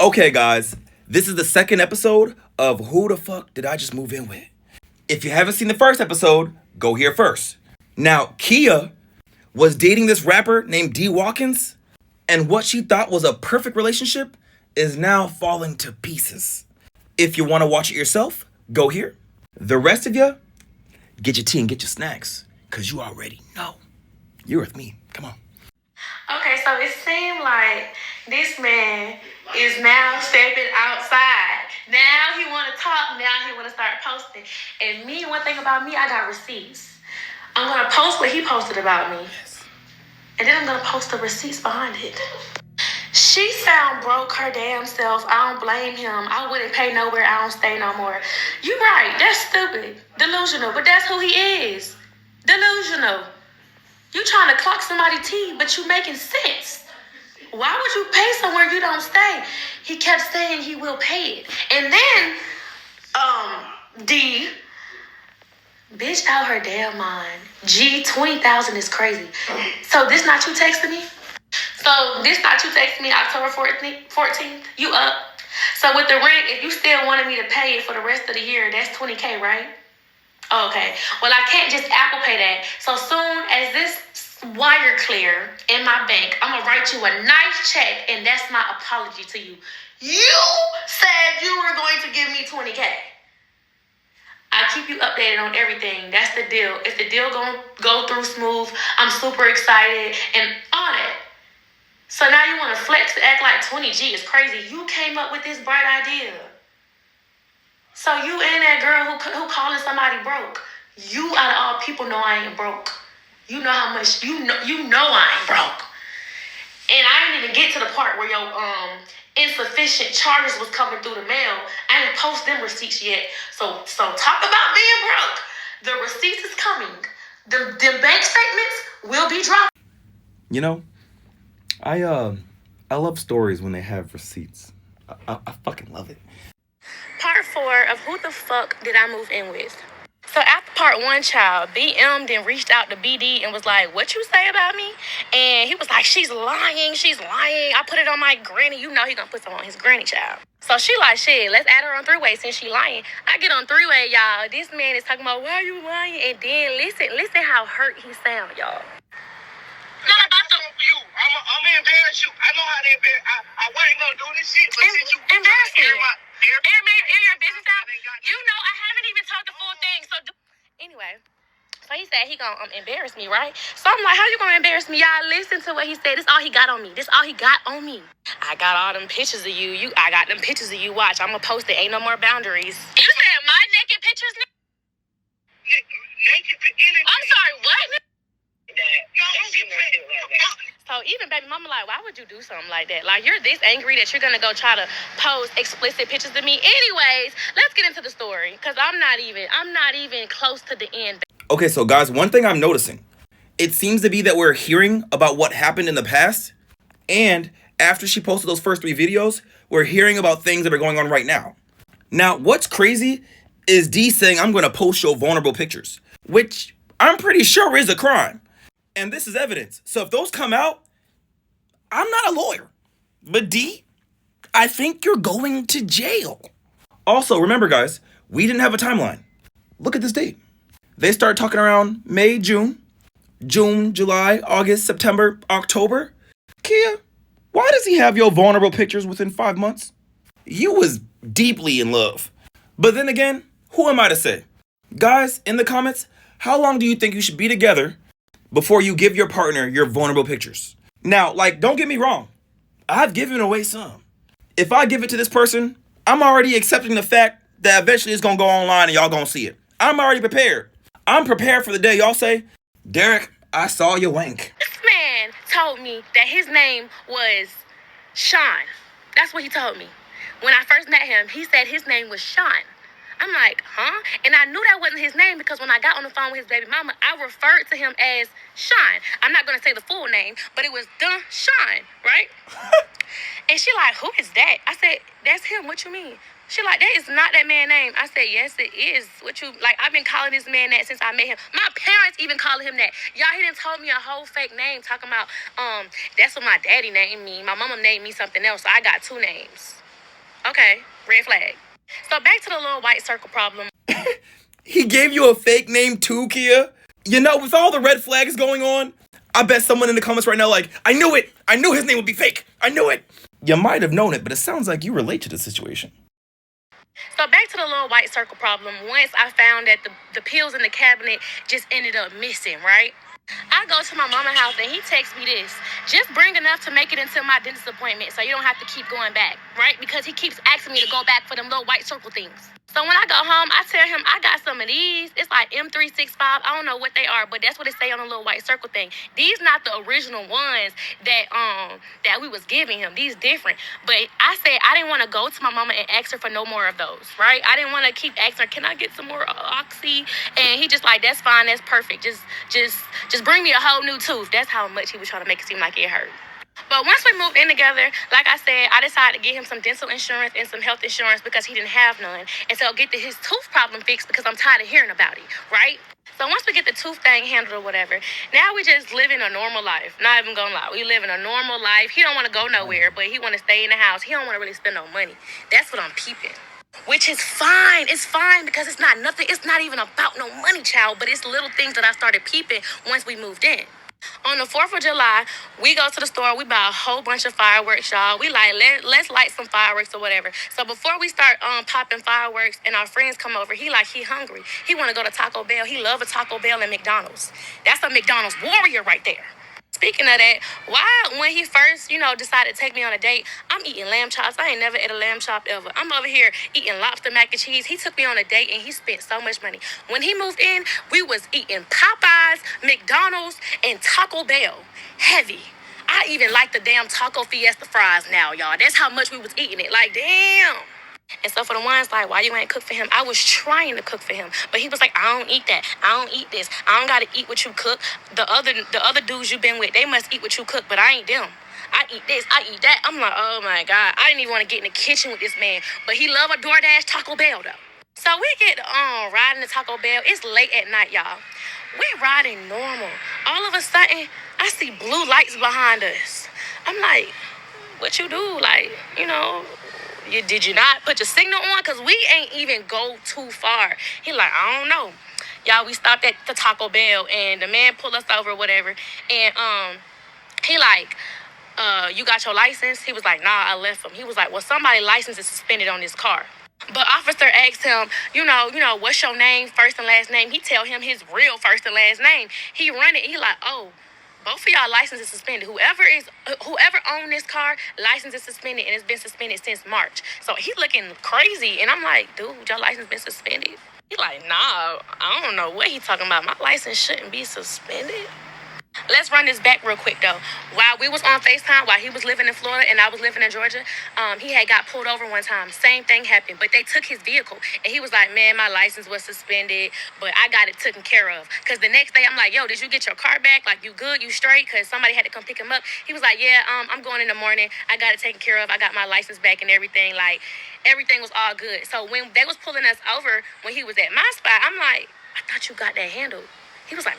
Okay, guys, this is the second episode of Who the Fuck Did I Just Move In With? If you haven't seen the first episode, go here first. Now, Kia was dating this rapper named D. Watkins, and what she thought was a perfect relationship is now falling to pieces. If you want to watch it yourself, go here. The rest of you, get your tea and get your snacks, because you already know. You're with me. Come on. Okay, so it seemed like this man is now stepping outside. Now he want to talk. Now he want to start posting. And me, one thing about me, I got receipts. I'm going to post what he posted about me. Yes. And then I'm going to post the receipts behind it. She sound broke her damn self. I don't blame him. I wouldn't pay nowhere. I don't stay no more. You right. That's stupid. Delusional. But that's who he is. Delusional. You trying to clock somebody's tea, but you making sense. Why would you pay somewhere you don't stay? He kept saying he will pay it. And then, D, bitch out her damn mind. G, 20,000 is crazy. So this not you texting me? So this not you texting me October 14th? You up? So with the rent, if you still wanted me to pay it for the rest of the year, that's $20K, right? Okay. Well, I can't just Apple Pay that. So soon as this wire clear in my bank, I'm going to write you a nice check, and that's my apology to you. You said you were going to give me $20K. I keep you updated on everything. That's the deal. If the deal going to go through smooth, I'm super excited and all that. So now you want to flex, act like 20G is crazy. You came up with this bright idea. So you and that girl who calling somebody broke. You out of all people know I ain't broke. You know how much you know I ain't broke. And I didn't even get to the part where your insufficient charges was coming through the mail. I didn't post them receipts yet. So talk about being broke. The receipts is coming. The bank statements will be dropped. You know, I love stories when they have receipts. I fucking love it. Part 4 of Who the Fuck Did I Move In With? So after part 1, child, BM then reached out to BD and was like, what you say about me? And he was like, she's lying. I put it on my granny. You know he gonna put something on his granny, child. So she like, shit, let's add her on 3-way since she lying. I get on 3-way, y'all. This man is talking about, why are you lying? And then listen how hurt he sound, y'all. Not about you. I'm gonna embarrass you. I know how to embarrass. I wasn't gonna do this shit, but since you embarrass me. Air your business out. You know I haven't even talked the full thing. So anyway, so he said he gonna embarrass me, right? So I'm like, how you gonna embarrass me? Y'all listen to what he said. This all he got on me. I got all them pictures of you. I got them pictures of you. Watch, I'm gonna post it. Ain't no more boundaries. You said my naked pictures? Naked. I'm sorry, what? No, so even baby mama like, why would you do something like that? Like, you're this angry that you're gonna go try to post explicit pictures of me. Anyways, let's get into the story, because I'm not even close to the end. Okay, so guys, one thing I'm noticing, it seems to be that we're hearing about what happened in the past, and after she posted those first 3 videos, we're hearing about things that are going on right now. Now, what's crazy is D saying, I'm gonna post your vulnerable pictures, which I'm pretty sure is a crime. And this is evidence. So if those come out, I'm not a lawyer. But D, I think you're going to jail. Also, remember guys, we didn't have a timeline. Look at this date. They started talking around May, June, July, August, September, October. Kia, why does he have your vulnerable pictures within 5 months? You was deeply in love. But then again, who am I to say? Guys, in the comments, how long do you think you should be together before you give your partner your vulnerable pictures? Now, like, don't get me wrong. I've given away some. If I give it to this person, I'm already accepting the fact that eventually it's going to go online and y'all going to see it. I'm already prepared. I'm prepared for the day y'all say, Derek, I saw your wank. This man told me that his name was Sean. That's what he told me. When I first met him, he said his name was Sean. I'm like, huh? And I knew that wasn't his name because when I got on the phone with his baby mama, I referred to him as Sean. I'm not going to say the full name, but it was Sean, right? And she like, who is that? I said, that's him. What you mean? She like, that is not that man's name. I said, yes, it is. I've been calling this man that since I met him. My parents even calling him that. Y'all, he done told me a whole fake name talking about, that's what my daddy named me. My mama named me something else, so I got 2 names. Okay, red flag. So back to the little white circle problem. He gave you a fake name too, Kia? You know, with all the red flags going on, I bet someone in the comments right now like, I knew it! I knew his name would be fake! I knew it! You might have known it, but it sounds like you relate to the situation. So back to the little white circle problem. Once I found that the pills in the cabinet just ended up missing, right? I go to my mama's house and he texts me this. Just bring enough to make it until my dentist appointment so you don't have to keep going back, right? Because he keeps asking me to go back for them little white circle things. So when I go home, I tell him I got some of these. It's like M365. I don't know what they are, but that's what it say on the little white circle thing. These not the original ones that we was giving him. These different. But I said I didn't want to go to my mama and ask her for no more of those, right? I didn't want to keep asking her, can I get some more Oxy? And he just like, that's fine, that's perfect. Just bring me a whole new tooth. That's how much he was trying to make it seem like it hurt. But once we moved in together, like I said, I decided to get him some dental insurance and some health insurance because he didn't have none. And so get his tooth problem fixed because I'm tired of hearing about it, right? So once we get the tooth thing handled or whatever, now we just living a normal life. Not even gonna lie. We living a normal life. He don't want to go nowhere, but he want to stay in the house. He don't want to really spend no money. That's what I'm peeping. Which is fine. It's fine because it's not nothing. It's not even about no money, child. But it's little things that I started peeping once we moved in. On the 4th of July, we go to the store. We buy a whole bunch of fireworks, y'all. We like, let's light some fireworks or whatever. So before we start popping fireworks and our friends come over, he hungry. He want to go to Taco Bell. He love a Taco Bell and McDonald's. That's a McDonald's warrior right there. Speaking of that, why when he first, decided to take me on a date, I'm eating lamb chops. I ain't never ate a lamb chop ever. I'm over here eating lobster mac and cheese. He took me on a date and he spent so much money. When he moved in, we was eating Popeyes, McDonald's, and Taco Bell. Heavy. I even like the damn Taco Fiesta fries now, y'all. That's how much we was eating it. Like, damn. And so for the ones like, why you ain't cook for him? I was trying to cook for him. But he was like, I don't eat that. I don't eat this. I don't got to eat what you cook. The other dudes you been with, they must eat what you cook, but I ain't them. I eat this, I eat that. I'm like, oh my God. I didn't even want to get in the kitchen with this man. But he love a DoorDash Taco Bell though. So we get riding the Taco Bell. It's late at night, y'all. We riding normal. All of a sudden, I see blue lights behind us. I'm like, what you do? Like, did you not put your signal on? Because we ain't even go too far. He like, I don't know. Y'all, we stopped at the Taco Bell and the man pulled us over or whatever. And he like, you got your license? He was like, nah, I left him. He was like, well, somebody's license is suspended on this car. But officer asked him, what's your name, first and last name? He tell him his real first and last name. He run it. He like, oh, both of y'all license is suspended. Whoever owned this car, license is suspended, and it's been suspended since March. So he looking crazy, and I'm like, dude, your license been suspended? He like, nah, I don't know what he talking about. My license shouldn't be suspended. Let's run this back real quick, though. While we was on FaceTime, while he was living in Florida and I was living in Georgia, he had got pulled over one time. Same thing happened, but they took his vehicle. And he was like, man, my license was suspended, but I got it taken care of. Because the next day, I'm like, yo, did you get your car back? Like, you good? You straight? Because somebody had to come pick him up. He was like, yeah, I'm going in the morning. I got it taken care of. I got my license back and everything. Like, everything was all good. So when they was pulling us over, when he was at my spot, I'm like, I thought you got that handled. He was like,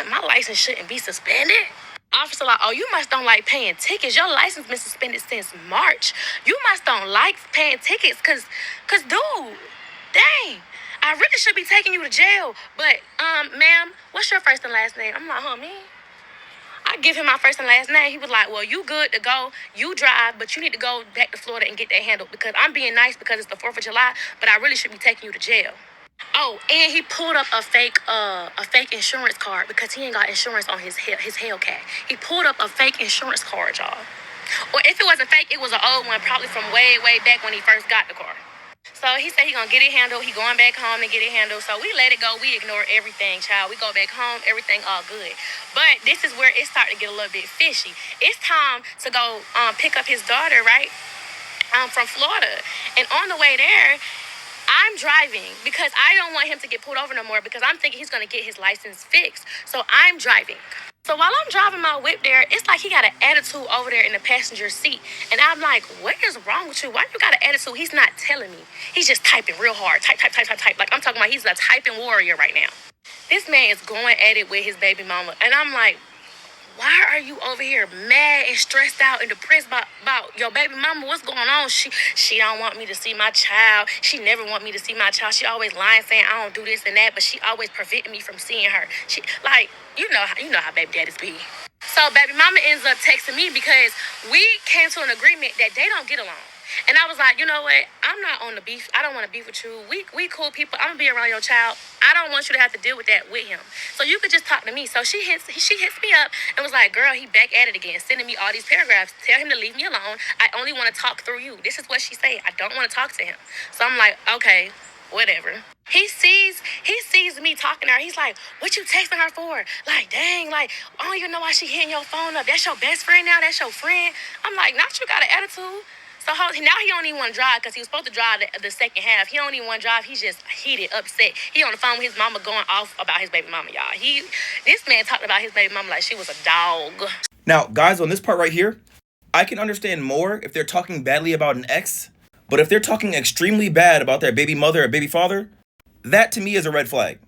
my license shouldn't be suspended. Officer like, oh, you must don't like paying tickets. Your license been suspended since March. You must don't like paying tickets cause dude, dang, I really should be taking you to jail. But ma'am, what's your first and last name? I'm like, me? I give him my first and last name. He was like, well, you good to go. You drive, but you need to go back to Florida and get that handled because I'm being nice because it's the 4th of July, but I really should be taking you to jail. Oh, and he pulled up a fake insurance card because he ain't got insurance on his Hellcat. He pulled up a fake insurance card, y'all. Or if it wasn't fake, it was an old one, probably from way, way back when he first got the car. So he said he gonna get it handled. He going back home to get it handled. So we let it go. We ignore everything, child. We go back home. Everything all good. But this is where it started to get a little bit fishy. It's time to go pick up his daughter, right? From Florida. And on the way there, I'm driving because I don't want him to get pulled over no more because I'm thinking he's going to get his license fixed. So I'm driving. So while I'm driving my whip there, it's like he got an attitude over there in the passenger seat. And I'm like, what is wrong with you? Why you got an attitude? He's not telling me. He's just typing real hard. Type. Like I'm talking about he's a typing warrior right now. This man is going at it with his baby mama. And I'm like, why are you over here mad and stressed out and depressed about your baby mama? What's going on? She don't want me to see my child. She never want me to see my child. She always lying, saying I don't do this and that, but she always preventing me from seeing her. She like, you know how baby daddies be. So baby mama ends up texting me because we came to an agreement that they don't get along. And I was like, you know what? I'm not on the beef. I don't want to beef with you. We cool people. I'm gonna be around your child. I don't want you to have to deal with that with him. So you could just talk to me. So she hits me up and was like, girl, he back at it again, sending me all these paragraphs. Tell him to leave me alone. I only want to talk through you. This is what she said. I don't want to talk to him. So I'm like, okay, whatever. He sees me talking to her. He's like, what you texting her for? Like, dang, like, I don't even know why she hitting your phone up. That's your best friend now? That's your friend? I'm like, not you got an attitude. So now he don't even want to drive because he was supposed to drive the second half. He don't even want to drive. He's just heated, upset. He on the phone with his mama going off about his baby mama, y'all. This man talked about his baby mama like she was a dog. Now, guys, on this part right here, I can understand more if they're talking badly about an ex, but if they're talking extremely bad about their baby mother or baby father, that to me is a red flag.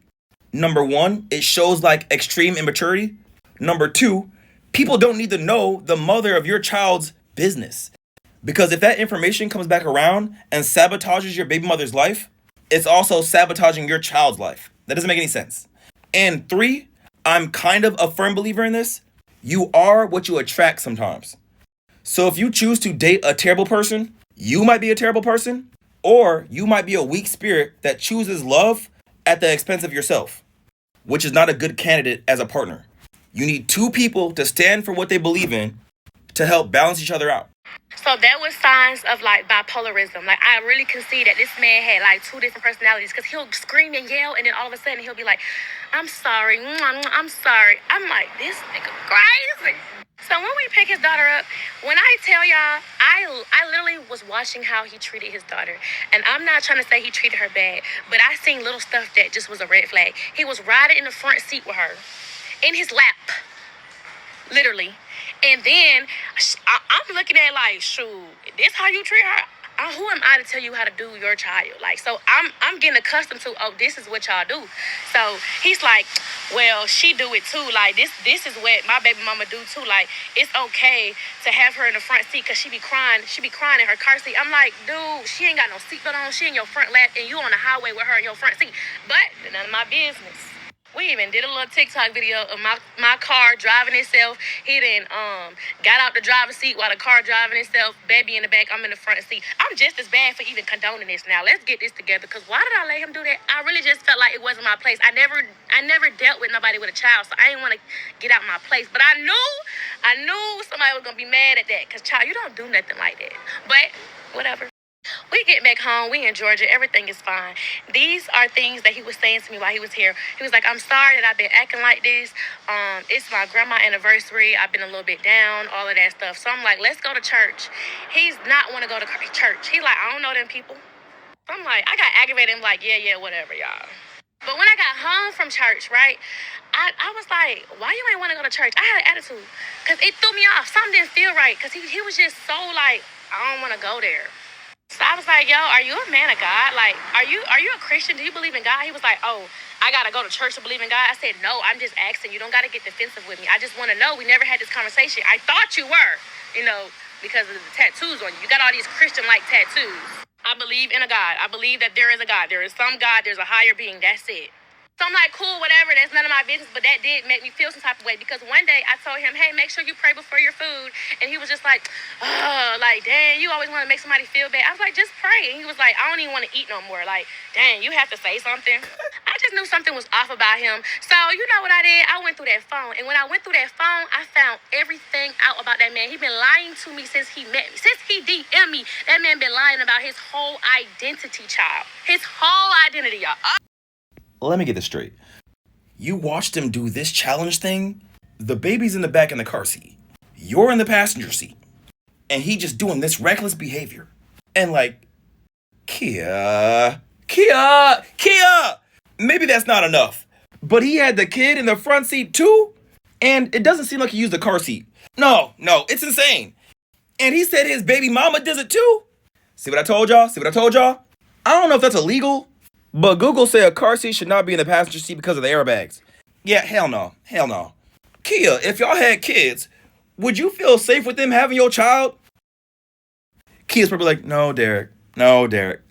Number one, it shows like extreme immaturity. Number two, people don't need to know the mother of your child's business. Because if that information comes back around and sabotages your baby mother's life, it's also sabotaging your child's life. That doesn't make any sense. And three, I'm kind of a firm believer in this. You are what you attract sometimes. So if you choose to date a terrible person, you might be a terrible person, or you might be a weak spirit that chooses love at the expense of yourself, which is not a good candidate as a partner. You need two people to stand for what they believe in to help balance each other out. So that was signs of like bipolarism. Like I really can see that this man had like two different personalities because he'll scream and yell and then all of a sudden he'll be like, I'm sorry, I'm sorry. I'm like, this nigga crazy. So when we pick his daughter up, when I tell y'all, I literally was watching how he treated his daughter. And I'm not trying to say he treated her bad, but I seen little stuff that just was a red flag. He was riding in the front seat with her, in his lap, literally. And then I'm looking at like, shoot, this how you treat her? Who am I to tell you how to do your child? Like, so I'm getting accustomed to, oh, this is what y'all do. So he's like, well, she do it too. Like, this is what my baby mama do too. Like, it's okay to have her in the front seat because she be crying in her car seat. I'm like, dude, she ain't got no seatbelt on. She in your front lap and you on the highway with her in your front seat. But none of my business. We even did a little TikTok video of my car driving itself. He then got out the driver's seat while the car driving itself. Baby in the back, I'm in the front seat. I'm just as bad for even condoning this now. Let's get this together. Because why did I let him do that? I really just felt like it wasn't my place. I never dealt with nobody with a child, so I didn't want to get out my place. But I knew somebody was going to be mad at that. Because, child, you don't do nothing like that. But whatever. We get back home. We in Georgia. Everything is fine. These are things that he was saying to me while he was here. He was like, I'm sorry that I've been acting like this. It's my grandma's anniversary. I've been a little bit down, all of that stuff. So I'm like, let's go to church. He's not want to go to church. He's like, I don't know them people. So I'm like, I got aggravated. I'm like, yeah, whatever, y'all. But when I got home from church, right, I was like, why you ain't want to go to church? I had an attitude because it threw me off. Something didn't feel right because he was just so like, I don't want to go there. So I was like, yo, are you a man of God? Like, are you a Christian? Do you believe in God? He was like, oh, I got to go to church to believe in God. I said, no, I'm just asking. You don't got to get defensive with me. I just want to know. We never had this conversation. I thought you were, because of the tattoos on you. You got all these Christian-like tattoos. I believe in a God. I believe that there is a God. There is some God. There's a higher being. That's it. So I'm like, cool, whatever. That's none of my business. But that did make me feel some type of way. Because one day I told him, hey, make sure you pray before your food. And he was just like, oh, like, dang, you always want to make somebody feel bad. I was like, just pray. And he was like, I don't even want to eat no more. Like, dang, you have to say something. I just knew something was off about him. So you know what I did? I went through that phone. And when I went through that phone, I found everything out about that man. He been lying to me since he met me. Since he DM'd me, that man been lying about his whole identity, child. His whole identity, y'all. Let me get this straight. You watched him do this challenge thing? The baby's in the back in the car seat. You're in the passenger seat. And he just doing this reckless behavior. And like, Kia. Maybe that's not enough. But he had the kid in the front seat too? And it doesn't seem like he used the car seat. No, it's insane. And he said his baby mama does it too? See what I told y'all? I don't know if that's illegal. But Google said a car seat should not be in the passenger seat because of the airbags. Yeah, hell no. Kia, if y'all had kids, would you feel safe with them having your child? Kia's probably like, no, Derek. No, Derek.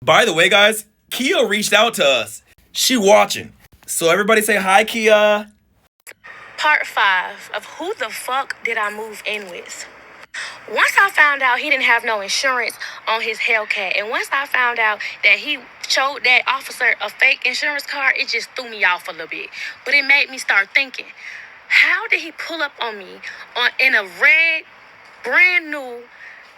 By the way, guys, Kia reached out to us. She watching. So everybody say hi, Kia. Part 5 of who the fuck did I move in with? Once I found out he didn't have no insurance on his Hellcat, and once I found out that he showed that officer a fake insurance card, it just threw me off a little bit. But it made me start thinking, how did he pull up on me in a red, brand new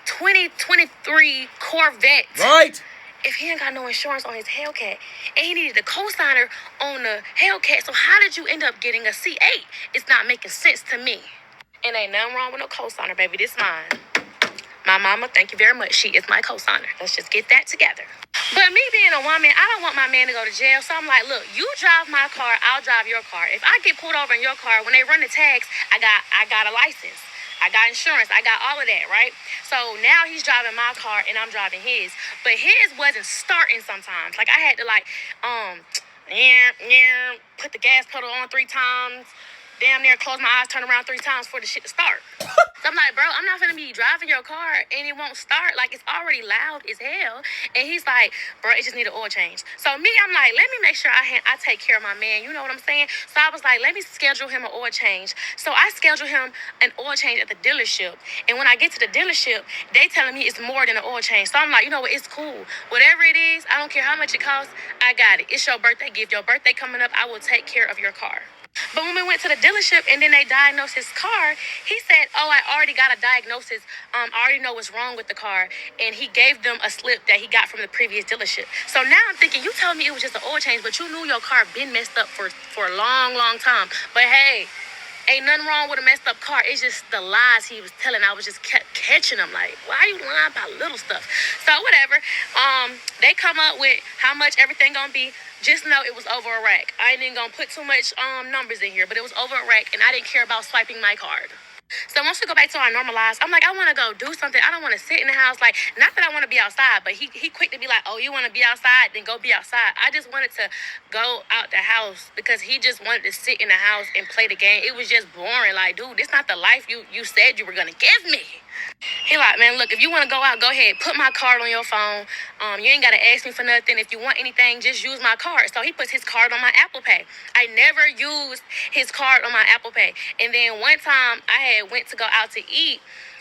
2023 Corvette? Right? If he ain't got no insurance on his Hellcat, and he needed a co-signer on the Hellcat, so how did you end up getting a C8? It's not making sense to me. And ain't nothing wrong with no co-signer, baby. This mine. My mama, thank you very much. She is my co-signer. Let's just get that together. But me being a woman, I don't want my man to go to jail. So I'm like, look, you drive my car, I'll drive your car. If I get pulled over in your car, when they run the tags, I got a license. I got insurance. I got all of that, right? So now he's driving my car and I'm driving his. But his wasn't starting sometimes. Like I had to put the gas pedal on 3 times. Damn near close my eyes, turn around 3 times for the shit to start. So I'm like, bro, I'm not gonna be driving your car and it won't start. Like, it's already loud as hell. And he's like, bro, it just need an oil change. So me, I'm like, let me make sure I take care of my man. You know what I'm saying? So I was like, let me schedule him an oil change. So I scheduled him an oil change at the dealership. And when I get to the dealership, they telling me it's more than an oil change. So I'm like, you know what? It's cool. Whatever it is, I don't care how much it costs. I got it. It's your birthday gift. Your birthday coming up. I will take care of your car. But when we went to the dealership and then they diagnosed his car, he said, oh, I already got a diagnosis. I already know what's wrong with the car. And he gave them a slip that he got from the previous dealership. So now I'm thinking, you told me it was just an oil change, but you knew your car been messed up for a long, long time. But hey, ain't nothing wrong with a messed up car. It's just the lies he was telling. I was just kept catching him like, why are you lying about little stuff? So whatever. They come up with how much everything gonna be. Just know it was over a rack. I ain't even gonna put too much numbers in here, but it was over a rack, and I didn't care about swiping my card. So once we go back to our normal lives, I'm like, I want to go do something. I don't want to sit in the house. Like, not that I want to be outside, but he quick to be like, oh, you want to be outside? Then go be outside. I just wanted to go out the house because he just wanted to sit in the house and play the game. It was just boring. Like, dude, this not the life you said you were going to give me. He like, man, look, if you want to go out, go ahead. Put my card on your phone. You ain't got to ask me for nothing. If you want anything, just use my card. So he puts his card on my Apple Pay. I never used his card on my Apple Pay. And then one time I went to go out to eat.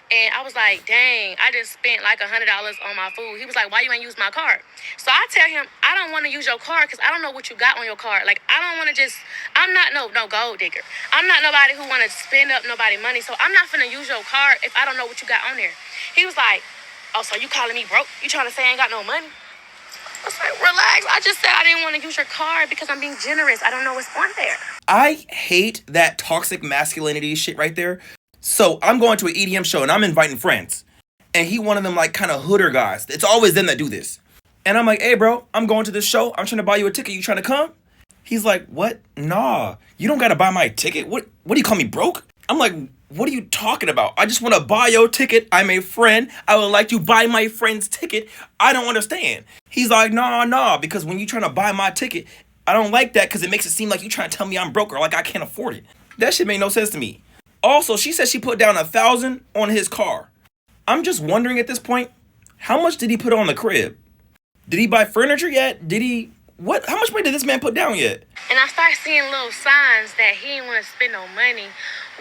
And I was like, dang, I just spent like $100 on my food. He was like, why you ain't use my card? So I tell him, I don't want to use your card because I don't know what you got on your card. Like, I don't want to I'm not no gold digger. I'm not nobody who want to spend up nobody money. So I'm not finna use your card if I don't know what you got on there. He was like, oh, so you calling me broke? You trying to say I ain't got no money? I was like, relax. I just said I didn't want to use your card because I'm being generous. I don't know what's on there. I hate that toxic masculinity shit right there. So I'm going to an EDM show and I'm inviting friends. And he one of them like kind of hooder guys. It's always them that do this. And I'm like, hey bro, I'm going to this show. I'm trying to buy you a ticket. You trying to come? He's like, what? Nah, you don't got to buy my ticket. What do you call me, broke? I'm like, what are you talking about? I just want to buy your ticket. I'm a friend. I would like to buy my friend's ticket. I don't understand. He's like, nah, because when you trying to buy my ticket, I don't like that because it makes it seem like you trying to tell me I'm broke or like I can't afford it. That shit made no sense to me. Also, she said she put down $1,000 on his car. I'm just wondering at this point, how much did he put on the crib? Did he buy furniture yet? How much money did this man put down yet? And I started seeing little signs that he didn't want to spend no money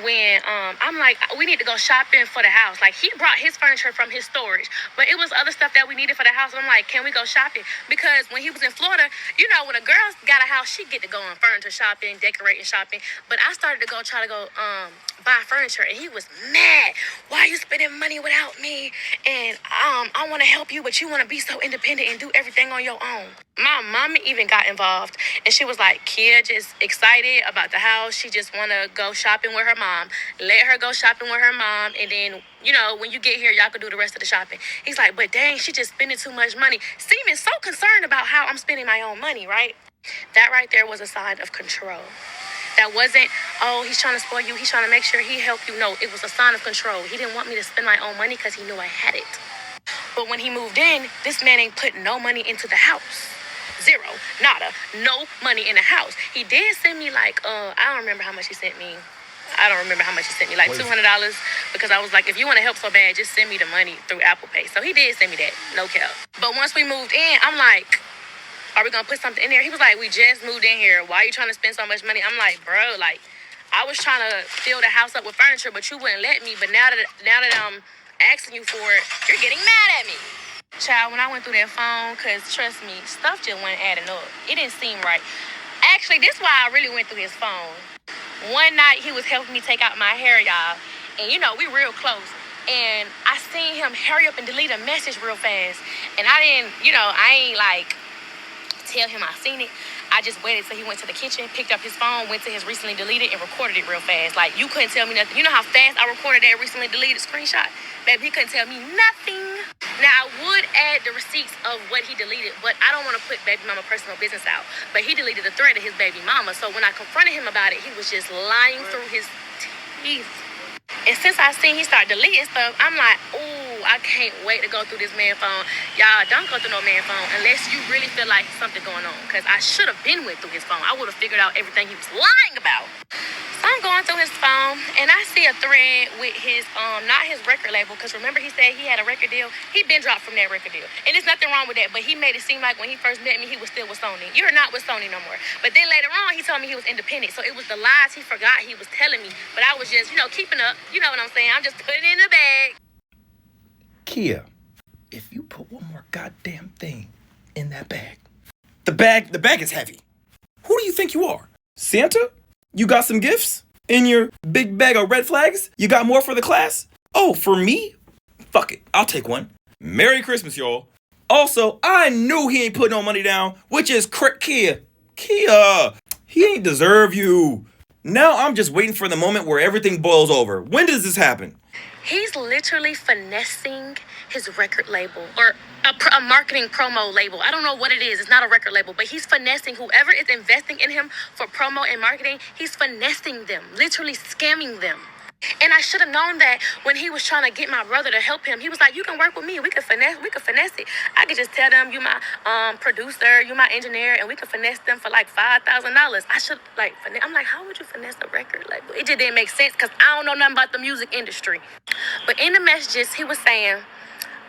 when I'm like, we need to go shopping for the house. Like, he brought his furniture from his storage, but it was other stuff that we needed for the house. And I'm like, can we go shopping? Because when he was in Florida, you know, when a girl got a house, she get to go on furniture shopping, decorating shopping. But I started to try to go buy furniture, and he was mad. Why are you spending money without me? And I want to help you, but you want to be so independent and do everything on your own. My mama even got involved, and she was like, Kia just excited about the house. She just want to go shopping with her mom. Let her go shopping with her mom, and then, you know, when you get here, y'all can do the rest of the shopping. He's like, but dang, she just spending too much money. Seeming so concerned about how I'm spending my own money, right? That right there was a sign of control. That wasn't, oh, he's trying to spoil you. He's trying to make sure he helped you. No, it was a sign of control. He didn't want me to spend my own money because he knew I had it. But when he moved in, this man ain't put no money into the house. Zero. Nada. No money in the house. He did send me like, I don't remember how much he sent me. Like $200, because I was like, if you want to help so bad, just send me the money through Apple Pay. So he did send me that, no cap. But once we moved in, I'm like, are we gonna put something in there? He was like, we just moved in here. Why are you trying to spend so much money? I'm like, bro, like, I was trying to fill the house up with furniture, but you wouldn't let me. But now that I'm asking you for it, you're getting mad at me. Child, when I went through that phone, because trust me, stuff just wasn't adding up. It didn't seem right. Actually, this is why I really went through his phone. One night, he was helping me take out my hair, y'all. And, you know, we real close. And I seen him hurry up and delete a message real fast. And I didn't, I ain't like tell him I seen it. I just waited till he went to the kitchen, picked up his phone, went to his recently deleted, and recorded it real fast. Like, you couldn't tell me nothing. You know how fast I recorded that recently deleted screenshot? Baby, he couldn't tell me nothing. Now, I would add the receipts of what he deleted, but I don't want to put baby mama personal business out. But he deleted the thread of his baby mama. So when I confronted him about it, he was just lying through his teeth. And since I seen he started deleting stuff, I'm like, ooh, I can't wait to go through this man phone. Y'all, don't go through no man phone unless you really feel like something going on. Because I should have been went through his phone. I would have figured out everything he was lying about. So I'm going through his phone, and I see a thread with his, not his record label, because remember he said he had a record deal? He been dropped from that record deal. And there's nothing wrong with that, but he made it seem like when he first met me, he was still with Sony. You're not with Sony no more. But then later on, he told me he was independent. So it was the lies he forgot he was telling me. But I was just, keeping up. You know what I'm saying? I'm just putting it in the bag. Kia, if you put one more goddamn thing in that bag, the bag is heavy. Who do you think you are? Santa? You got some gifts in your big bag of red flags? You got more for the class? Oh, for me? Fuck it, I'll take one. Merry Christmas, y'all. Also, I knew he ain't put no money down, which is Kia. Kia, he ain't deserve you. Now I'm just waiting for the moment where everything boils over. When does this happen? He's literally finessing his record label, or a marketing promo label. I don't know what it is. It's not a record label, but he's finessing whoever is investing in him for promo and marketing. He's finessing them, literally scamming them. And I should have known that when he was trying to get my brother to help him. He was like, you can work with me. We could finesse it. I could just tell them you my producer, you my engineer, and we could finesse them for like $5,000. I should I'm like, how would you finesse a record label? It just didn't make sense because I don't know nothing about the music industry. But in the messages, he was saying,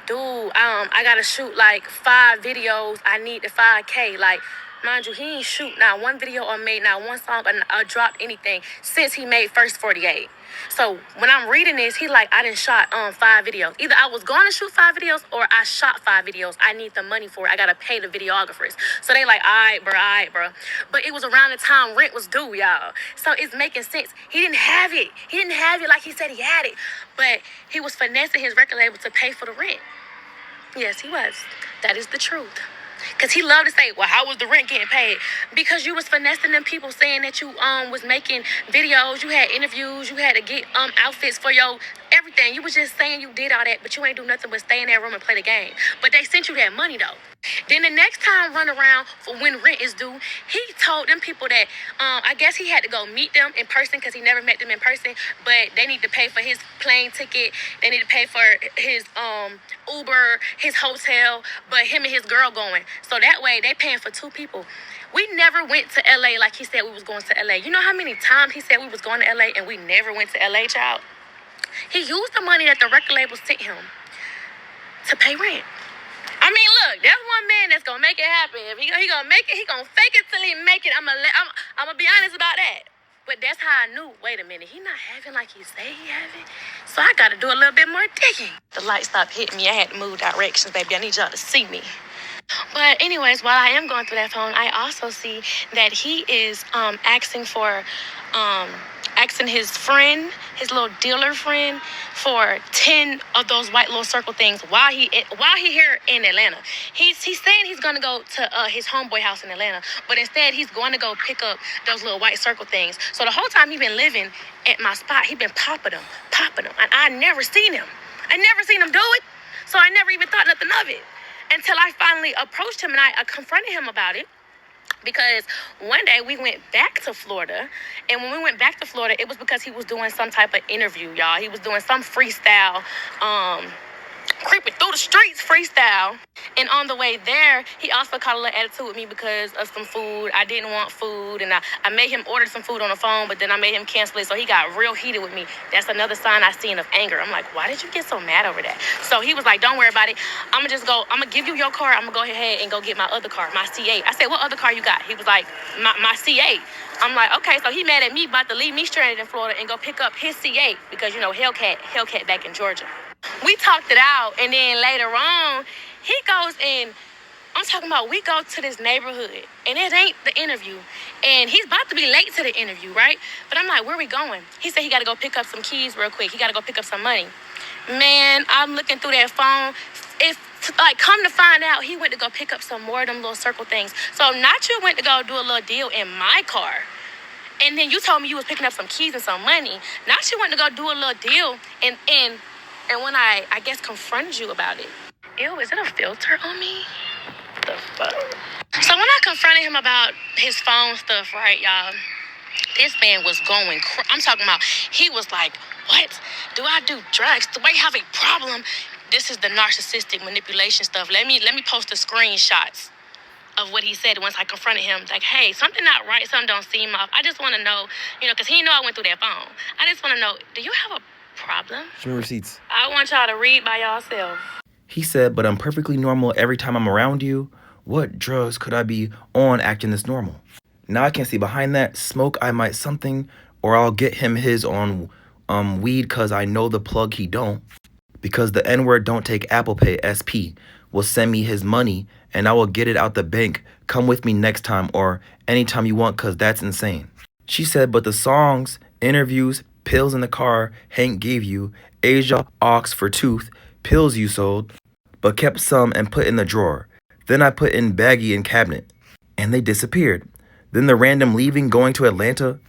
dude, I gotta shoot like 5 videos. I need the 5K. Like, mind you, he ain't shoot not one video or made not one song or dropped anything since he made First 48. So when I'm reading this, he like, I done shot 5 videos. Either I was going to shoot 5 videos or I shot 5 videos. I need the money for it. I got to pay the videographers. So they like, all right, bro. But it was around the time rent was due, y'all. So it's making sense. He didn't have it. He didn't have it like he said he had it. But he was finessing his record label to pay for the rent. Yes, he was. That is the truth. Because he loved to say, well, how was the rent getting paid? Because you was finessing them people saying that you was making videos, you had interviews, you had to get outfits for your everything. You was just saying you did all that, but you ain't do nothing but stay in that room and play the game. But they sent you that money, though. Then the next time run around for when rent is due, he told them people that I guess he had to go meet them in person because he never met them in person, but they need to pay for his plane ticket. They need to pay for his Uber, his hotel, but him and his girl going. So that way they paying for 2 people. We never went to LA like he said we was going to LA. You know how many times he said we was going to LA and we never went to LA, child? He used the money that the record label sent him to pay rent. I mean, look, there's one man that's gonna make it happen. If he gonna make it, he gonna fake it till he make it. I'm gonna be honest about that. But that's how I knew, wait a minute, he not having like he say he having. So I gotta do a little bit more digging. The light stopped hitting me. I had to move directions, baby. I need y'all to see me. But anyways, while I am going through that phone, I also see that he is asking his friend, his little dealer friend, for 10 of those white little circle things while he here in Atlanta. He's saying he's gonna go to his homeboy house in Atlanta, but instead he's going to go pick up those little white circle things. So the whole time he been living at my spot, he been popping them, and I never seen him. I never seen him do it, so I never even thought nothing of it until I finally approached him and I confronted him about it. Because one day we went back to Florida, and when we went back to Florida, it was because he was doing some type of interview, y'all. He was doing some freestyle, creeping through the streets freestyle. And on the way there, he also caught a little attitude with me because of some food. I didn't want food, and I made him order some food on the phone, but then I made him cancel it, so he got real heated with me. That's another sign I seen of anger. I'm like, why did you get so mad over that? So he was like, don't worry about it. I'm gonna give you your car. I'm gonna go ahead and go get my other car, my C8. I said, what other car you got? He was like, my C8. I'm like, okay, so he mad at me, about to leave me stranded in Florida and go pick up his C8 because, Hellcat back in Georgia. We talked it out, and then later on, he goes in. I'm talking about, we go to this neighborhood, and it ain't the interview. And he's about to be late to the interview, right? But I'm like, where we going? He said he got to go pick up some keys real quick. He got to go pick up some money. Man, I'm looking through that phone. Come to find out, he went to go pick up some more of them little circle things. So Nacho went to go do a little deal in my car. And then you told me you was picking up some keys and some money. Nacho went to go do a little deal, and when I guess confronted you about it. Ew, is it a filter on me? The fuck? So when I confronted him about his phone stuff, right, y'all, this man was going I'm talking about, he was like, what? Do I do drugs? Do I have a problem? This is the narcissistic manipulation stuff. Let me post the screenshots of what he said once I confronted him. Like, hey, something not right, something don't seem off. I just want to know, because he know I went through that phone. I just want to know, do you have a problem? Show me receipts. I want y'all to read by yourself. He said, but I'm perfectly normal every time I'm around you. What drugs could I be on acting this normal? Now I can't see behind that. Smoke I might something, or I'll get him his on weed cause I know the plug he don't. Because the N-word don't take Apple Pay, SP will send me his money and I will get it out the bank. Come with me next time or anytime you want cause that's insane. She said, but the songs, interviews, pills in the car Hank gave you, Asia, ox for tooth, pills you sold, but kept some and put in the drawer. Then I put in baggie and cabinet, and they disappeared. Then the random leaving, going to Atlanta.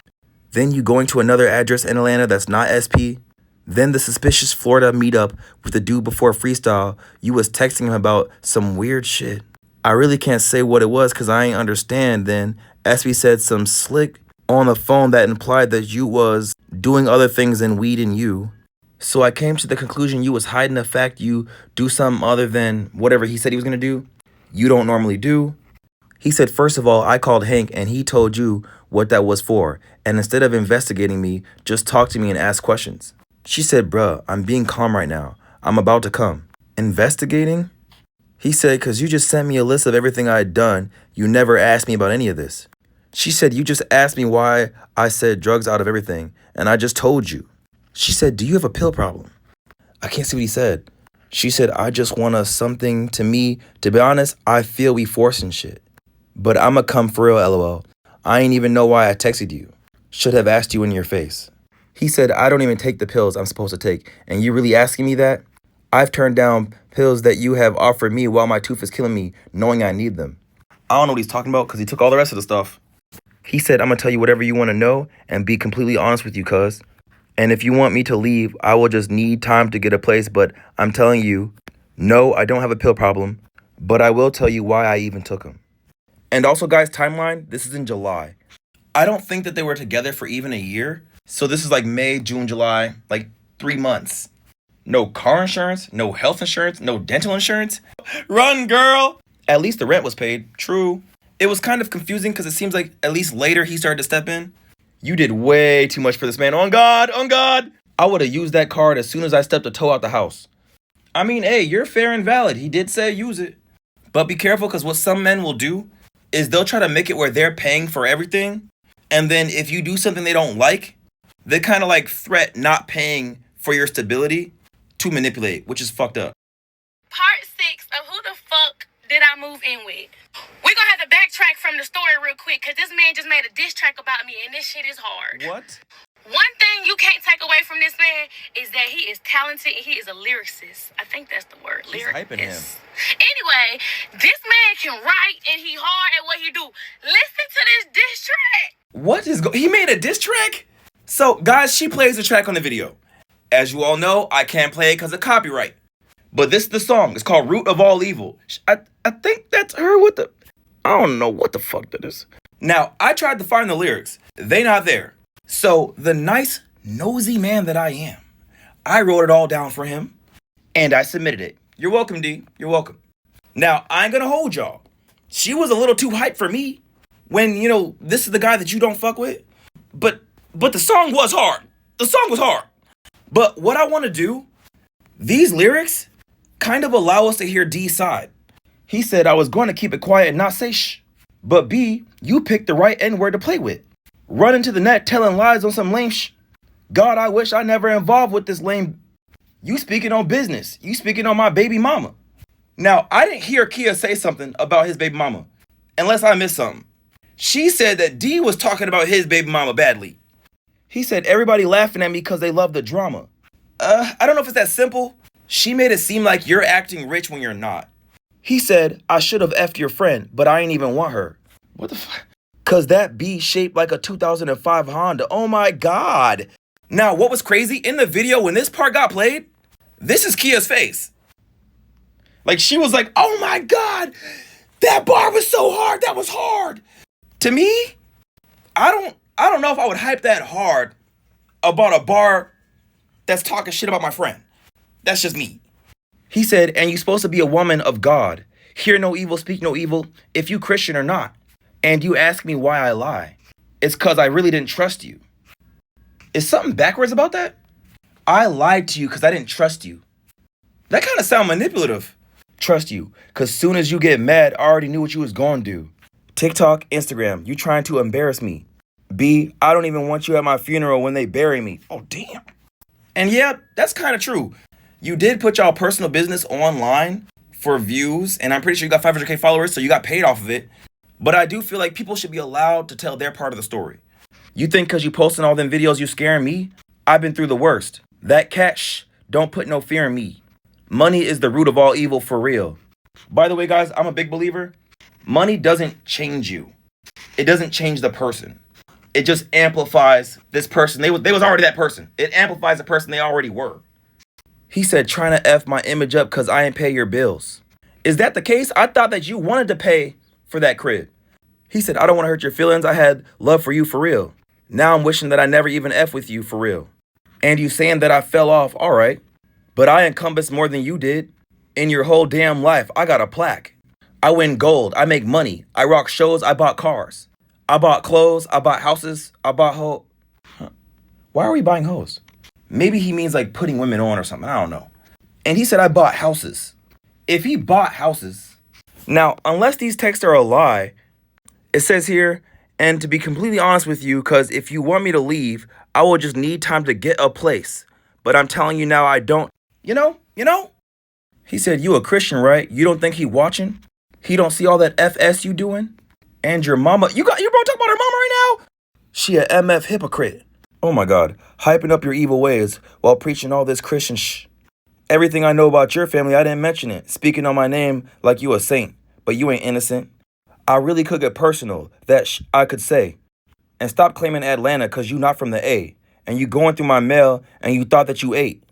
Then you going to another address in Atlanta that's not SP. Then the suspicious Florida meetup with the dude before freestyle. You was texting him about some weird shit. I really can't say what it was because I ain't understand. Then SP said some slick on the phone that implied that you was doing other things than weed and you. So I came to the conclusion you was hiding the fact you do something other than whatever he said he was going to do. You don't normally do. He said, first of all, I called Hank and he told you what that was for. And instead of investigating me, just talk to me and ask questions. She said, bruh, I'm being calm right now. I'm about to come. Investigating? He said, because you just sent me a list of everything I had done. You never asked me about any of this. She said, you just asked me why I said drugs out of everything. And I just told you. She said, do you have a pill problem? I can't see what he said. She said, I just want something to me. To be honest, I feel we forcing shit. But I'ma come for real, LOL. I ain't even know why I texted you. Should have asked you in your face. He said, I don't even take the pills I'm supposed to take. And you really asking me that? I've turned down pills that you have offered me while my tooth is killing me, knowing I need them. I don't know what he's talking about because he took all the rest of the stuff. He said, I'm going to tell you whatever you want to know and be completely honest with you, cuz. And if you want me to leave, I will just need time to get a place. But I'm telling you, no, I don't have a pill problem. But I will tell you why I even took them. And also, guys, timeline, this is in July. I don't think that they were together for even a year. So this is like May, June, July, like 3 months. No car insurance, no health insurance, no dental insurance. Run, girl. At least the rent was paid. True. It was kind of confusing because it seems like at least later he started to step in. You did way too much for this man. On God, on God. I would have used that card as soon as I stepped a toe out the house. I mean, hey, you're fair and valid. He did say use it. But be careful because what some men will do is they'll try to make it where they're paying for everything. And then if you do something they don't like, they kind of like threat not paying for your stability to manipulate, which is fucked up. Part 6 of who the fuck did I move in with? We're gonna have to backtrack from the story real quick because this man just made a diss track about me and this shit is hard. What? One thing you can't take away from this man is that he is talented and he is a lyricist. I think that's the word. She's hyping him. Anyway, this man can write and he hard at what he do. Listen to this diss track. What is he made a diss track? So, guys, she plays the track on the video. As you all know, I can't play it because of copyright. But this is the song. It's called Root of All Evil. I think that's her with the... I don't know what the fuck that is. Now, I tried to find the lyrics. They not there. So, the nice, nosy man that I am, I wrote it all down for him, and I submitted it. You're welcome, D. You're welcome. Now, I ain't gonna hold y'all. She was a little too hyped for me when, this is the guy that you don't fuck with. But the song was hard. The song was hard. But what I want to do, these lyrics kind of allow us to hear D's side. He said I was going to keep it quiet and not say shh. But B, you picked the right N-word to play with. Run into the net telling lies on some lame shh. God, I wish I never involved with this lame. You speaking on business. You speaking on my baby mama. Now, I didn't hear Kia say something about his baby mama, unless I missed something. She said that D was talking about his baby mama badly. He said everybody laughing at me because they love the drama. I don't know if it's that simple. She made it seem like you're acting rich when you're not. He said, I should have effed your friend, but I ain't even want her. What the fuck? Cause that B shaped like a 2005 Honda. Oh my God. Now, what was crazy, in the video when this part got played, this is Kia's face. Like, she was like, oh my God, that bar was so hard, that was hard. To me, I don't know if I would hype that hard about a bar that's talking shit about my friend. That's just me. He said, and you supposed to be a woman of God. Hear no evil, speak no evil, if you Christian or not. And you ask me why I lie. It's cause I really didn't trust you. Is something backwards about that? I lied to you cause I didn't trust you. That kind of sound manipulative. Trust you, cause soon as you get mad, I already knew what you was gonna do. TikTok, Instagram, you trying to embarrass me. B, I don't even want you at my funeral when they bury me. Oh, damn. And yeah, that's kind of true. You did put y'all personal business online for views, and I'm pretty sure you got 500K followers, so you got paid off of it. But I do feel like people should be allowed to tell their part of the story. You think because you posting all them videos you scaring me? I've been through the worst. That cat, shh, don't put no fear in me. Money is the root of all evil for real. By the way, guys, I'm a big believer. Money doesn't change you. It doesn't change the person. It just amplifies this person. They was already that person. It amplifies the person they already were. He said, trying to F my image up because I ain't pay your bills. Is that the case? I thought that you wanted to pay for that crib. He said, I don't want to hurt your feelings. I had love for you for real. Now I'm wishing that I never even F with you for real. And you saying that I fell off, all right. But I encompass more than you did. In your whole damn life, I got a plaque. I win gold. I make money. I rock shows. I bought cars. I bought clothes. I bought houses. I bought hoe. Why are we buying hoes? Maybe he means like putting women on or something. I don't know. And he said I bought houses. If he bought houses. Now, unless these texts are a lie, it says here, and to be completely honest with you, because if you want me to leave, I will just need time to get a place. But I'm telling you now, I don't. You know? He said, you a Christian, right? You don't think he watching? He don't see all that FS you doing? And your mama, you bro talking about her mama right now? She a MF hypocrite. Oh my God, hyping up your evil ways while preaching all this Christian shh. Everything I know about your family, I didn't mention it. Speaking on my name like you a saint, but you ain't innocent. I really could get personal, that I could say. And stop claiming Atlanta cause you not from the A. And you going through my mail and you thought that you ate.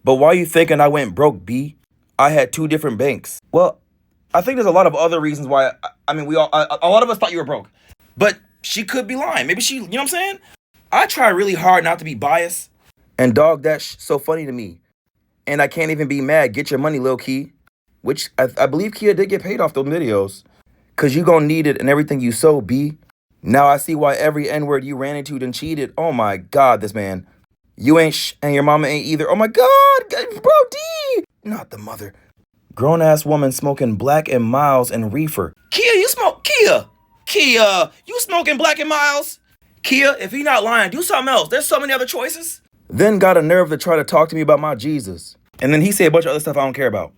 But why you thinking I went broke, B? I had 2 different banks. Well, I think there's a lot of other reasons why, a lot of us thought you were broke. But she could be lying. Maybe she, you know what I'm saying? I try really hard not to be biased. And dog, that's so funny to me. And I can't even be mad. Get your money, Lil Key. Which I believe Kia did get paid off those videos. Cause you gonna need it and everything you sow, B. Now I see why every N-word you ran into done cheated. Oh my God, this man. You ain't shh and your mama ain't either. Oh my God, bro, D. Not the mother. Grown-ass woman smoking Black and Miles and reefer. Kia, you smoke? Kia, you smoking Black and Miles? Kia, if he not lying, do something else. There's so many other choices. Then got a nerve to try to talk to me about my Jesus. And then he said a bunch of other stuff I don't care about.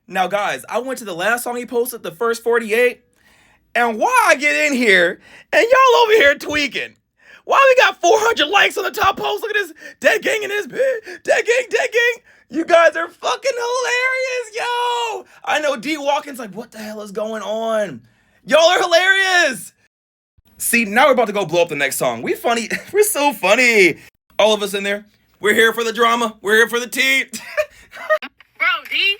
Now, guys, I went to the last song he posted, the first 48. And why I get in here and y'all over here tweaking? Why we got 400 likes on the top post? Look at this. Dead gang in this bit. Dead gang. You guys are fucking hilarious, yo. I know D Walken's like, what the hell is going on? Y'all are hilarious. See, now we're about to go blow up the next song. We funny. We're so funny. All of us in there. We're here for the drama. We're here for the tea. Bro, D,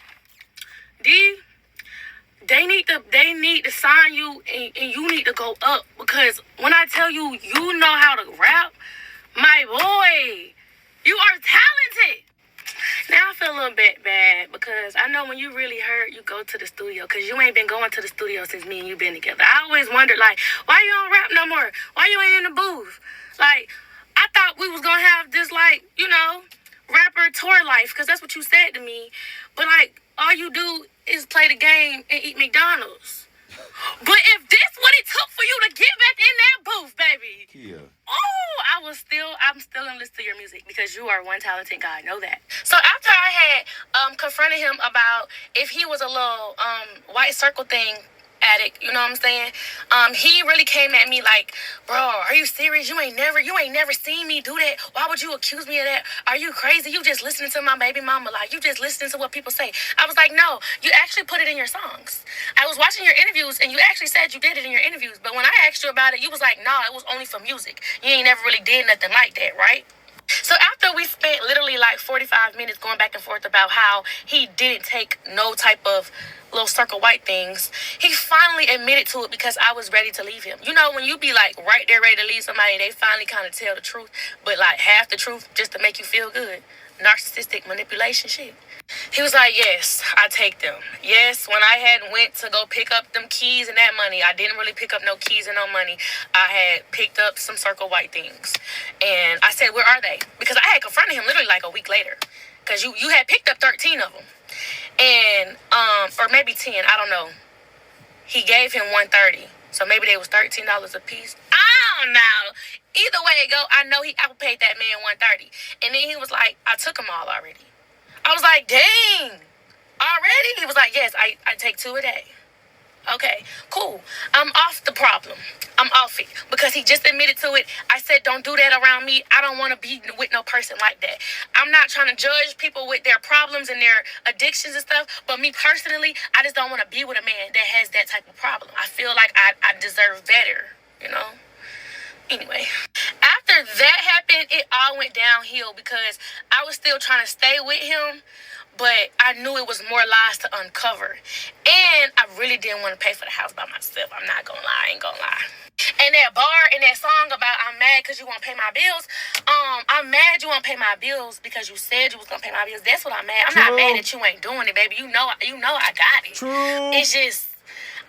they need to sign you and you need to go up because when I tell you, you know how to rap, my boy, you are talented. Now I feel a little bit bad because I know when you really hurt, you go to the studio because you ain't been going to the studio since me and you been together. I always wondered, like, why you don't rap no more? Why you ain't in the booth? Like, I thought we was going to have this, like, rapper tour life because that's what you said to me. But, like, all you do is play the game and eat McDonald's. But if this what it took for you to get back in that booth, baby. Yeah. Oh, I'm still gonna listen to your music because you are one talented guy. Know that. So after I had confronted him about if he was a little white circle thing addict, you know what I'm saying? He really came at me like, bro, are you serious? You ain't never seen me do that. Why would you accuse me of that? Are you crazy? You just listening to my baby mama. Like, you just listening to what people say. I was like, no, you actually put it in your songs. I was watching your interviews and you actually said you did it in your interviews. But when I asked you about it, you was like, nah, it was only for music. You ain't never really did nothing like that, right? So after we spent literally like 45 minutes going back and forth about how he didn't take no type of little circle white things, he finally admitted to it because I was ready to leave him. You know, when you be like right there ready to leave somebody, they finally kind of tell the truth, but like half the truth just to make you feel good. Narcissistic manipulation shit. He was like, yes, I take them. Yes, when I had went to go pick up them keys and that money, I didn't really pick up no keys and no money. I had picked up some circle white things. And I said, where are they? Because I had confronted him literally like a week later. Because you had picked up 13 of them. And, or maybe 10, I don't know. He gave him 130. So maybe they was $13 a piece. I don't know. Either way it go, I know I paid that man 130. And then he was like, I took them all already. I was like, dang, already? He was like, yes, I take 2 a day. Okay, cool. I'm off the problem. I'm off it because he just admitted to it. I said, don't do that around me. I don't want to be with no person like that. I'm not trying to judge people with their problems and their addictions and stuff. But me personally, I just don't want to be with a man that has that type of problem. I feel like I deserve better, you know? Anyway, after that happened, it all went downhill because I was still trying to stay with him, but I knew it was more lies to uncover. And I really didn't want to pay for the house by myself. I'm not gonna lie, I ain't gonna lie. And that bar and that song about I'm mad because you won't pay my bills. I'm mad you won't pay my bills because you said you was gonna pay my bills. That's what I'm mad. I'm not mad that you ain't doing it, baby. You know I got it. True. It's just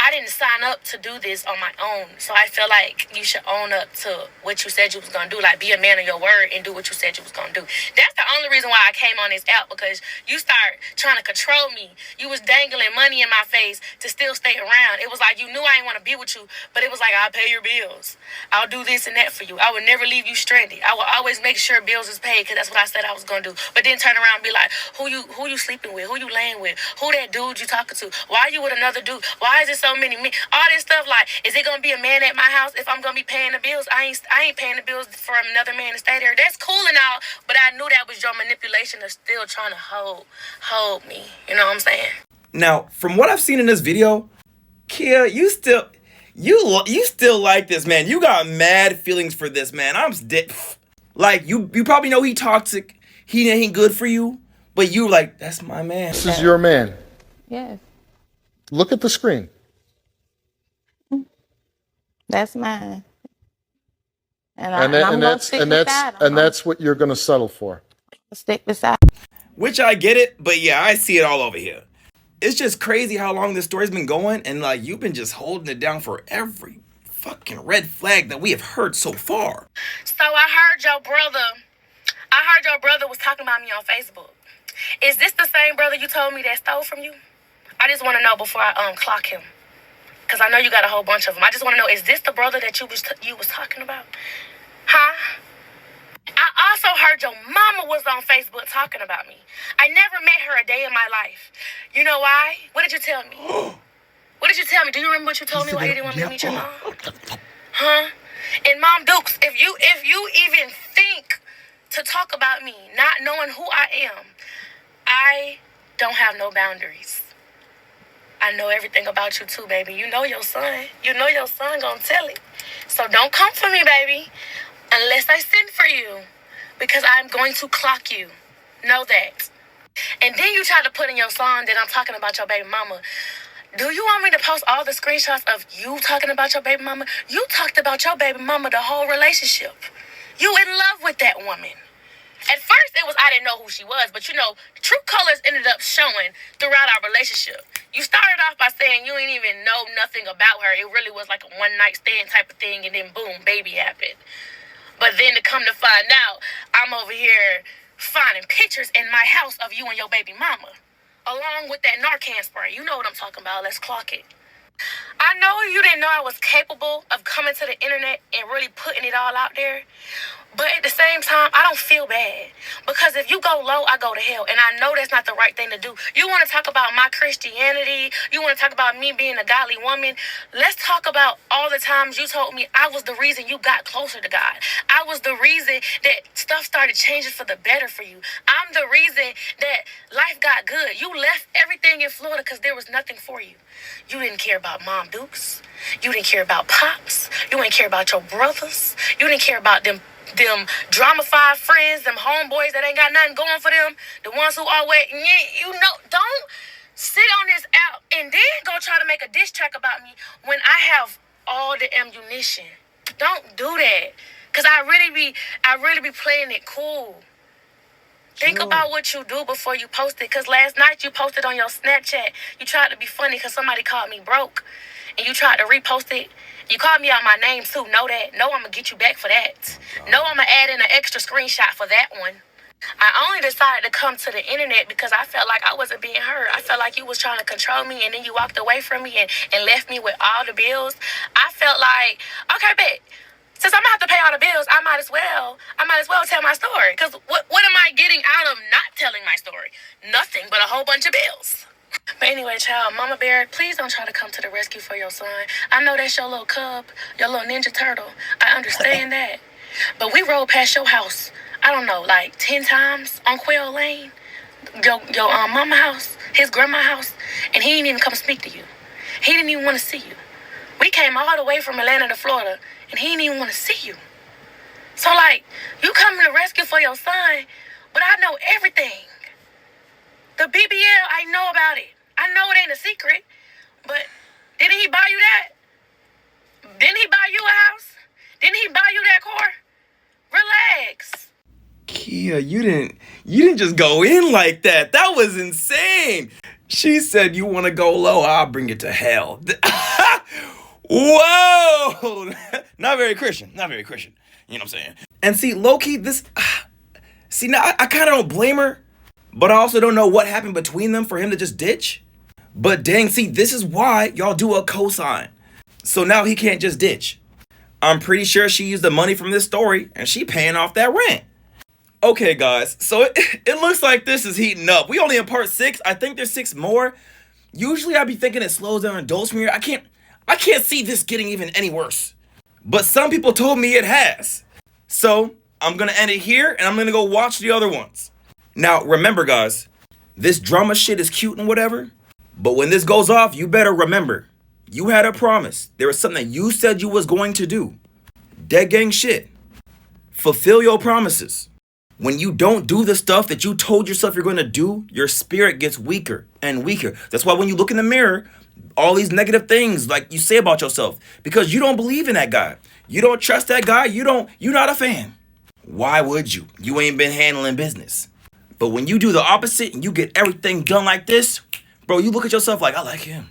I didn't sign up to do this on my own. So I feel like you should own up to what you said you was going to do. Like, be a man of your word and do what you said you was going to do. That's the only reason why I came on this app, because you start trying to control me. You was dangling money in my face to still stay around. It was like you knew I didn't want to be with you, but it was like, I'll pay your bills. I'll do this and that for you. I would never leave you stranded. I will always make sure bills is paid because that's what I said I was going to do. But then turn around and be like, who you sleeping with? Who you laying with? Who that dude you talking to? Why are you with another dude? Why is it so many men? All this stuff, like, is it gonna be a man at my house if I'm gonna be paying the bills? I ain't paying the bills for another man to stay there. That's cool and all, but I knew that was your manipulation of still trying to hold me. You know what I'm saying? Now, from what I've seen in this video, Kia, you still like this man. You got mad feelings for this man. I'm dead. Like, you probably know he toxic. He ain't good for you, but you like, that's my man. This is your man. Yes, Look at the screen. that's mine. I'm gonna stick beside him. And that's what you're going to settle for. Stick beside. Which I get it, but yeah, I see it all over here. It's just crazy how long this story's been going, and like, you've been just holding it down for every fucking red flag that we have heard so far. So I heard your brother was talking about me on Facebook. Is this the same brother you told me that stole from you? I just want to know before I clock him. Because I know you got a whole bunch of them. I just want to know, is this the brother that you was talking about? Huh? I also heard your mama was on Facebook talking about me. I never met her a day in my life. You know why? What did you tell me? What did you tell me? Do you remember what you told me why you didn't want me to meet your mom? Huh? And Mom Dukes, if you even think to talk about me, not knowing who I am, I don't have no boundaries. I know everything about you too, baby. You know your son. You know your son gonna tell it. So don't come for me, baby, unless I send for you, because I'm going to clock you. Know that. And then you try to put in your song that I'm talking about your baby mama. Do you want me to post all the screenshots of you talking about your baby mama? You talked about your baby mama the whole relationship. You in love with that woman. At first, it was I didn't know who she was, but true colors ended up showing throughout our relationship. You started off by saying you ain't even know nothing about her. It really was like a one-night stand type of thing, and then boom, baby happened. But then to come to find out, I'm over here finding pictures in my house of you and your baby mama, along with that Narcan spray. You know what I'm talking about. Let's clock it. I know you didn't know I was capable of coming to the internet and really putting it all out there. But at the same time, I don't feel bad. Because if you go low, I go to hell. And I know that's not the right thing to do. You want to talk about my Christianity. You want to talk about me being a godly woman. Let's talk about all the times you told me I was the reason you got closer to God. I was the reason that stuff started changing for the better for you. I'm the reason that life got good. You left everything in Florida because there was nothing for you. You didn't care about Mom Dukes. You didn't care about Pops. You didn't care about your brothers. You didn't care about them drama-fied friends, them homeboys that ain't got nothing going for them, the ones who always, don't sit on this app and then go try to make a diss track about me when I have all the ammunition. Don't do that, because I really be playing it cool. Think about what you do before you post it, because last night you posted on your Snapchat. You tried to be funny because somebody called me broke, and you tried to repost it. You called me out my name too. Know that. Know I'm going to get you back for that. Know I'm going to add in an extra screenshot for that one. I only decided to come to the internet because I felt like I wasn't being heard. I felt like you was trying to control me, and then you walked away from me and left me with all the bills. I felt like, okay, bet. Since I'm going to have to pay all the bills, I might as well tell my story. Because what am I getting out of not telling my story? Nothing but a whole bunch of bills. But anyway, child, Mama Bear, please don't try to come to the rescue for your son. I know that's your little cub, your little Ninja Turtle. I understand that. But we rode past your house, I don't know, like 10 times on Quail Lane. Your mama house, his grandma house, and he didn't even come speak to you. He didn't even want to see you. We came all the way from Atlanta to Florida, and he didn't even want to see you. So, like, you coming to rescue for your son, but I know everything. The BBL, I know about it. I know it ain't a secret, but didn't he buy you that? Didn't he buy you a house? Didn't he buy you that car? Relax. Kia, you didn't just go in like that. That was insane. She said, you want to go low, I'll bring it to hell. Whoa! Not very Christian. You know what I'm saying? And see, low-key, now I kind of don't blame her, but I also don't know what happened between them for him to just ditch. But dang, see, this is why y'all do a cosign. So now he can't just ditch. I'm pretty sure she used the money from this story and she paying off that rent. Okay, guys, so it looks like this is heating up. We only in part 6. I think there's 6 more. Usually I'd be thinking it slows down and dulls from here. I can't see this getting even any worse. But some people told me it has. So I'm going to end it here and I'm going to go watch the other ones. Now, remember, guys, this drama shit is cute and whatever, but when this goes off, you better remember, you had a promise. There was something that you said you was going to do. Dead gang shit. Fulfill your promises. When you don't do the stuff that you told yourself you're going to do, your spirit gets weaker and weaker. That's why when you look in the mirror, all these negative things like you say about yourself, because you don't believe in that guy. You don't trust that guy. You're not a fan. Why would you? You ain't been handling business. But when you do the opposite and you get everything done like this, bro, you look at yourself like, I like him.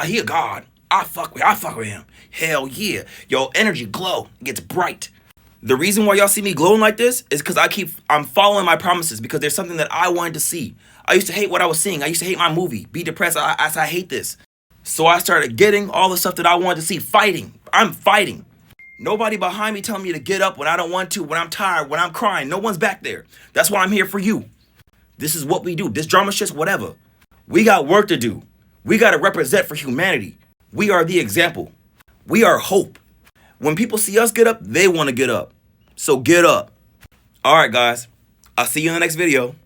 He a god. I fuck with him. Hell yeah. Your energy glow. It gets bright. The reason why y'all see me glowing like this is because I'm following my promises, because there's something that I wanted to see. I used to hate what I was seeing. I used to hate my movie. Be depressed. I hate this. So I started getting all the stuff that I wanted to see. Fighting. I'm fighting. Nobody behind me telling me to get up when I don't want to, when I'm tired, when I'm crying. No one's back there. That's why I'm here for you. This is what we do. This drama shit's whatever. We got work to do. We got to represent for humanity. We are the example. We are hope. When people see us get up, they want to get up. So get up. All right, guys. I'll see you in the next video.